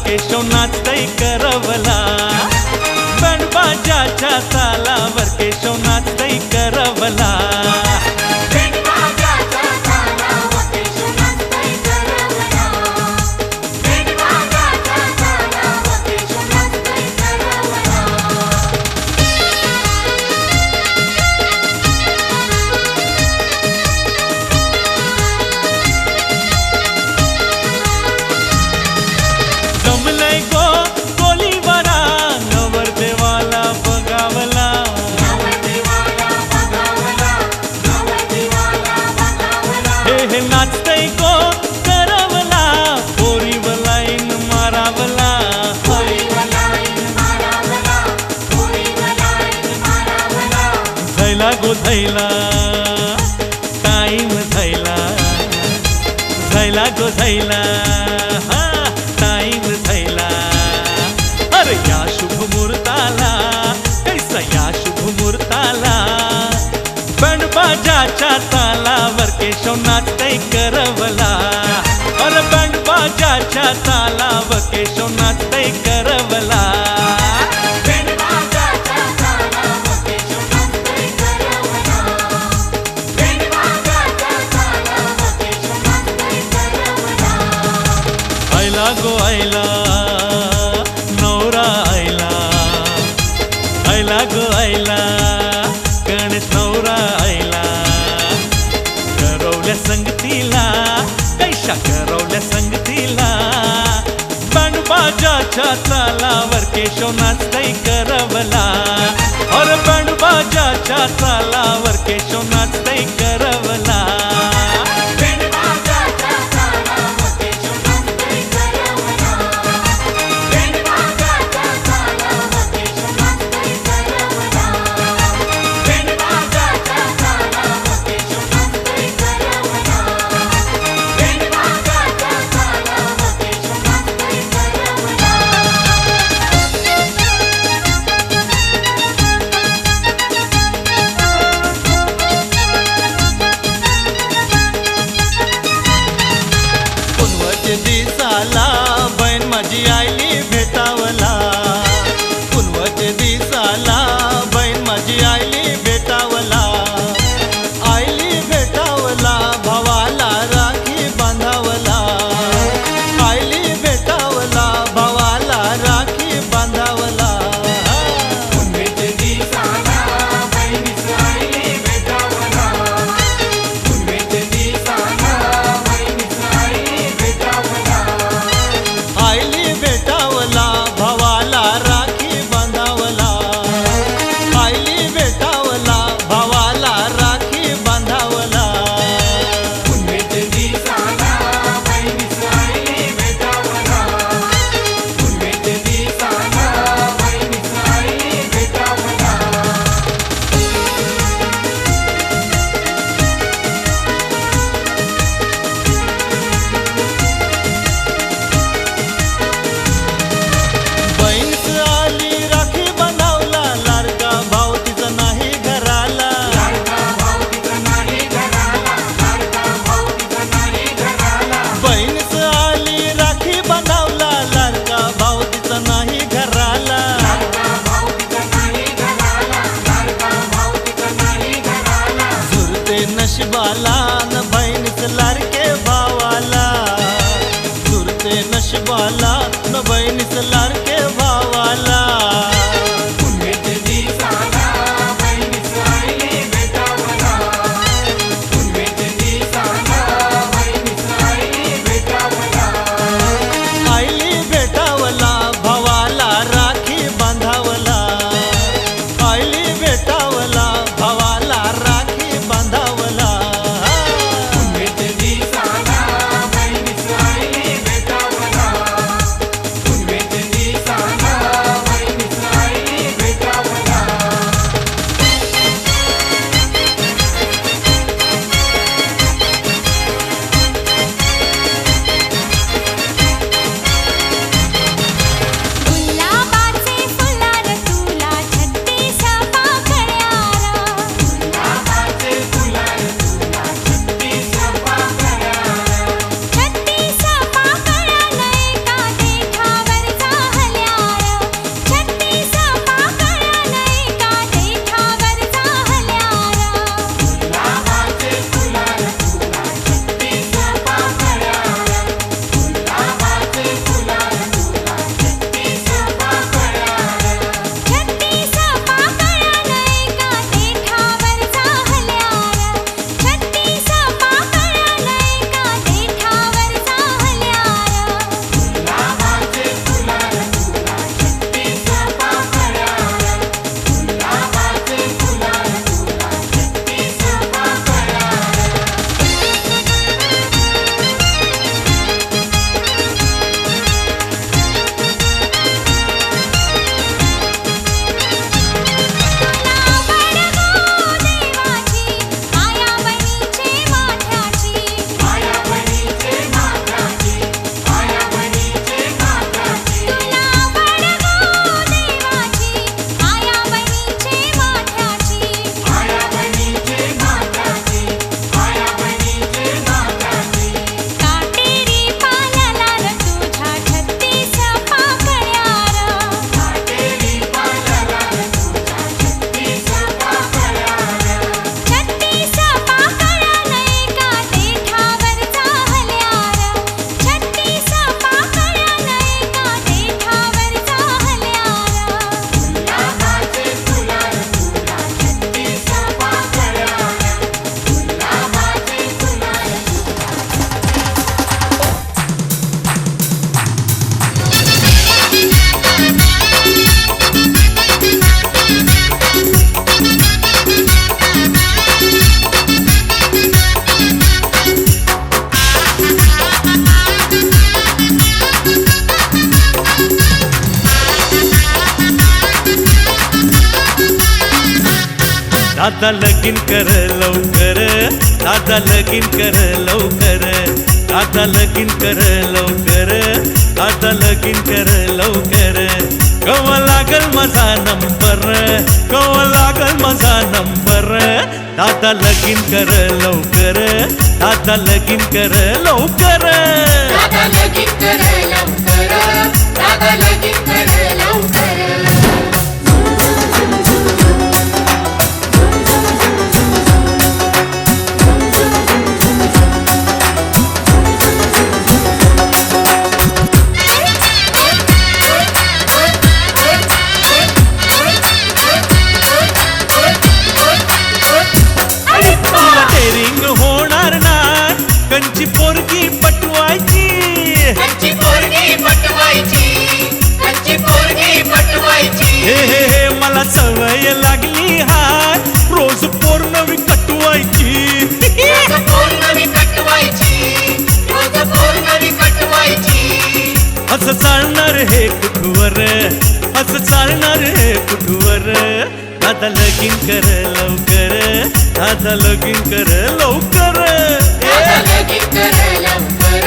केशव नाचतय करवला, बँड बाजाच्या तालावर केशव नाचतय करवला. जमलंय गो कोलीवारा नवरदेवाला बघावला, हे नाचतय गो करवला, पोरीवर लाईन मारावला. झैला गो झैला टाईम झैला, झैला गो झैला टाईम झैला. अरे या शुभ मुहूर्ताला, कैसा या शुभ मुहूर्ताला, बँड बाजाच्या तालावर केशव नाचतय करवला. अरे बँड बाजाच्या तालावर केशव नाचतय करवला. आयला गो आयला नवरा आयला, आयला गो आयला गणेश नवरा आयला. करवल्या संगतीला, कैशा करवल्या संगतीला, बँड बाजाच्या तालावर केशव नाचतय करवला. और बँड बाजाच्या तालावर केशव नाचतय करवला. दिसाला बहीण माझी आईली भेटावला, पुनवच्या दिसाला बहीण माझी आईली भेटावला. आईली भेटावला भावाला राखी बांधावला, आईली भेटावला भावाला राखी बांधावला. आईली भेटावला भावाला राखी बांधावला, आईली भेटावला भावाला राखी बांधावला. नशिबाला न बहिणीच लाडके भावाला, सुरते नशिबाला न बहिणीच लाडके भावाला. आईली भेटावला भावाला राखी बांधावला, आईली भेटावला भावाला राखी बांधावला. दादा लगीन कर लवकर, दादा लगीन कर लवकर, दादा लगीन कर लवकर, दादा लगीन कर लवकर. कवा लागल माझा नंबर, कवा लागल माझा नंबर. दादा लगीन कर लवकर, दादा लगीन कर लवकर. दादा लगीन कर लवकर, दादा लगीन कर लवकर. तुला डेअरिंग होणार नाही, कंची पोरगी पटवायची. कंची पोरगी पटवायची, कंची पोरगी पटवायची. हे हे हे मला सवय लागली हाय, रोज पोर नवी कटवायची. रोज पोर नवी कटवायची, रोज पोर नवी कटवायची. असं चालणार हे कुठवर, असं चालणार हे कुठवर. दादा लगीन कर लवकर, दादा लगीन कर लवकर. दादा लगीन कर लवकर,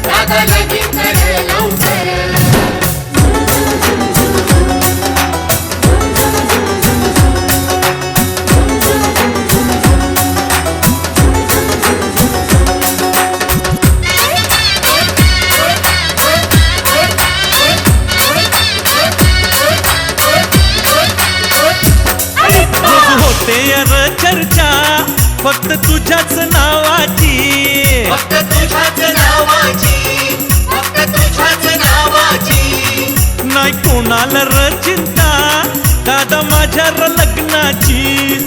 दादा लगीन कर लवकर. रोज होते यार चर्चा फक्त तुझ्याच नावाची. फक्त तुझ्याच नावाची, फक्त तुझ्याच नावाची. नाही कोणाला र चिंता, दादा माझ्या र लग्नाची.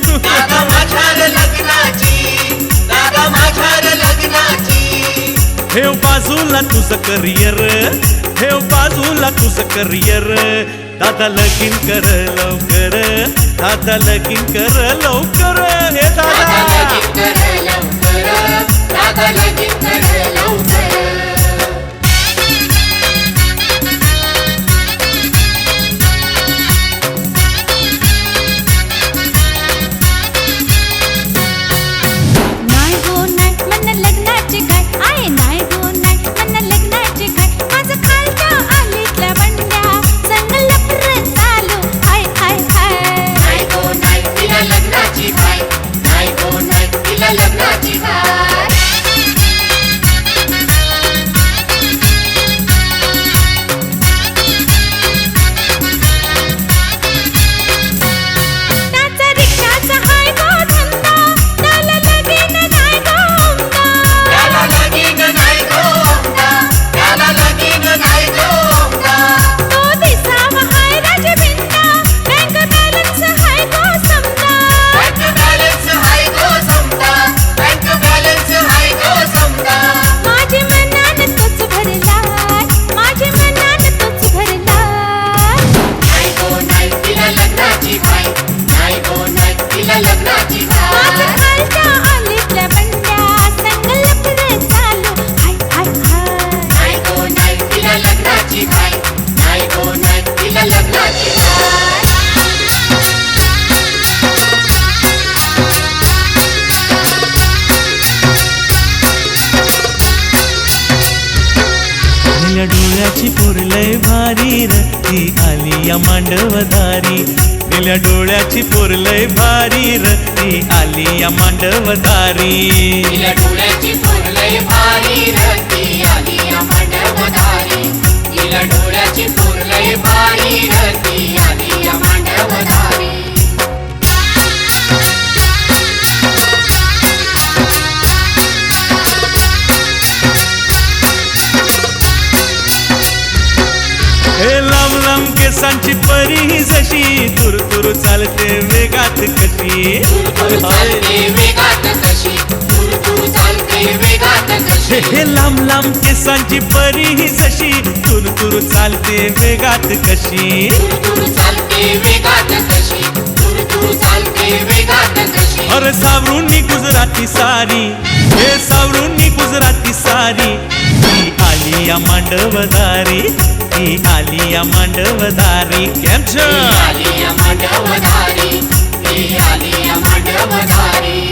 दादा माझ्या लग्नाची, दादा माझ्या लग्नाची. ठेव बाजूला तुझं करियर, ठेव बाजूला तुझं करियर. दादा लगीन कर लवकर, दादा लगीन कर लवकर. हे दादा दादा लगीन कर लवकर, दादा लगीन कर लवकर. नाही गो नाही मन लग्नाचे काय आहे, नाही गो नाही मन लग्नाचे काय. माझं खालच्या आलीतल्या बंड्या संग लफरं चालू हाय हाय हाय. नाही गो नाही तिला लग्नाची बाय, नाही गो नाही तिला लग्नाची बाय. त्याचा रिक्षाचा हाय गो धंदा, त्याला लगीन नाही गो हुंडा. त्याला लगीन नाही गो हुंडा, त्याला लगीन नाही गो हुंडा. तो दिसावा हाय राजबिंडा, बँक बॅलन्स हाय गो समजा. बँक बॅलन्स हाय गो समजा, बँक बॅलन्स हाय गो समजा. माझे मनान तोच भरलाय, माझे मनान तोच भरलाय. नाही गो नाही तिला लग्नाची बाय, नाही गो नाही तिला लग्नाची माझं बाय. खालच्या आलीतल्या बंड्या संग लफरं चालू हाय हाय हाय. नाही गो नाही तिला लग्नाची बाय, नाही गो नाही तिला लग्नाची बाय. निळ्या डोळ्याची पोर लय भारी र, ती आली या मांडवदारी. निळ्या डोळ्याची पोर लय भारी र, ती आली या मांडवदारी. तिला डोळ्याची पोर लय भारी र, ती आली या मांडवदारी. तिला डोळ्याची पोर लय भारी र, ती आली या मांडवदारी. हे लांब लांब केसांची परी ही जशी, तुर तुर चालते वेगात कशी. तुरतुर चालते वेगात कशी, तुरतुर चालते वेगात कशी. हे लांब लांब केसांची परी ही जशी, तुर तुर चालते वेगात कशी. तुरतुर चालते वेगात कशी, तुरतुर चालते वेगात कशी. अरे सावरूनी गुजराती सारी, हे सावरूनी गुजराती सारी. ती आली या मांडवदारी, ती आली या मांडवदारी. केम छ? ती आली या मांडवदारी, ती आली या मांडवदारी. मांडवधारी